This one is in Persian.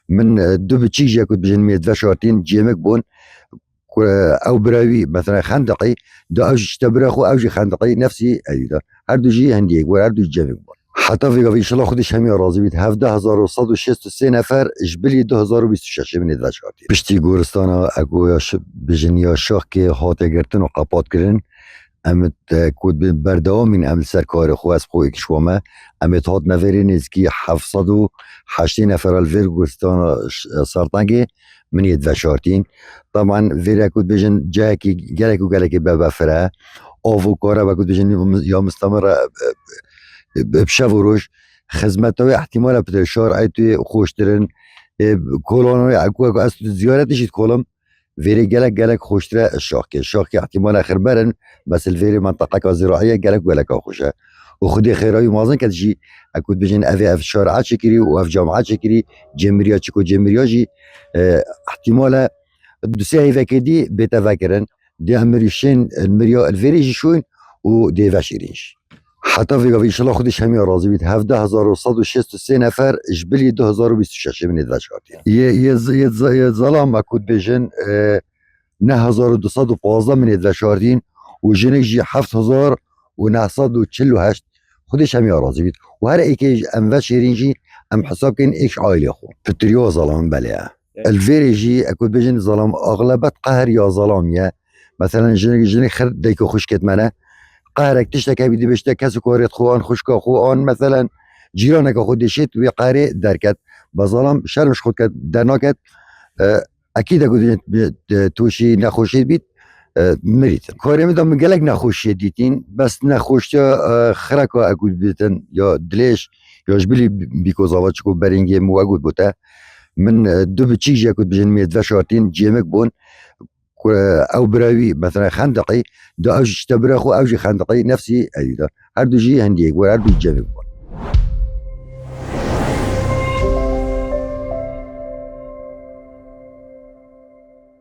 من دو بتشيجا كنت بجن ميد فشارتين جيمك بون او براوي مثلا خندقي دو اوج تبرخو اوج خندقي نفسي ايضا هر دو جي هنديك وهر دو جيمك بون حتى في ان شاء الله خودش همي راضي بيت 17163 نفر جبلي 2026 من فشارتين بشتي گورستانا اكو يا بجنيا شاخ كي هاته گرتن و قپات کرن امت کود بردوام من عمل سرکار خو از خو اکشوامه امت هات نفری نزکی 708 نفر الفیر گستان سرطنگی من يدفشارتين طبعا فيرا كود بيجن جاكي جالك وجالك بفرها اوفو كورا بكود بيجن يا مستمرة بشافوروش خدمته احتمال بتشار ايتي خوشترن كولونو اكو است زيارة شيت كولم فيري جالك خوشتره الشاكي احتمال اخر برن بس الفيري منطقة زراعية جالك خوشه وخدي خيراوي مازن كتجي اكود بجن اف شارعات شكري واف جامعات شكري جمريات شكو جمرياجي احتمال دوسي هيفا كدي بيتفكرن دي امريشين المريا الفيريجي شوين ودي فاشيرينش حتى في ان شاء الله خودش همي راضي بيت 17166 نفر جبلي 2026 من فاشارتين يه ظلام اكود بجن 9215 من فاشارتين وجنك جي 7948 خودش همي راضي بيت وهر ايكي ام فاشيرينجي ام حساب كين ايش عائلي اخو في التريو ظلام بليا الفيريجي اكود بجن ظلام اغلبت قهر يا ظلام يا مثلا جنك خر ديكو خشكت منا قهرك تشتكي بدي بشتكي كسو كوريت خوان خشكا خوان مثلا جيرانك خود دشيت ويقاري دركت بظلام شرمش خود كت درناكت اكيد اكود توشي نخوشي بيت مريت كوري مدام مقالك نخوشي ديتين بس نخوشتا خركا اكود بيتن يا دليش يا جبلي بيكو زاواتشكو برينجي مو اكود بوتا من دو بتشيجا كنت بجن ميد فشارتين جيمك بون او براوي مثلا خندقي دو اوج تبرخو اوج خندقي نفسي ايضا هر دو جي هنديك وهر دو جيمك بون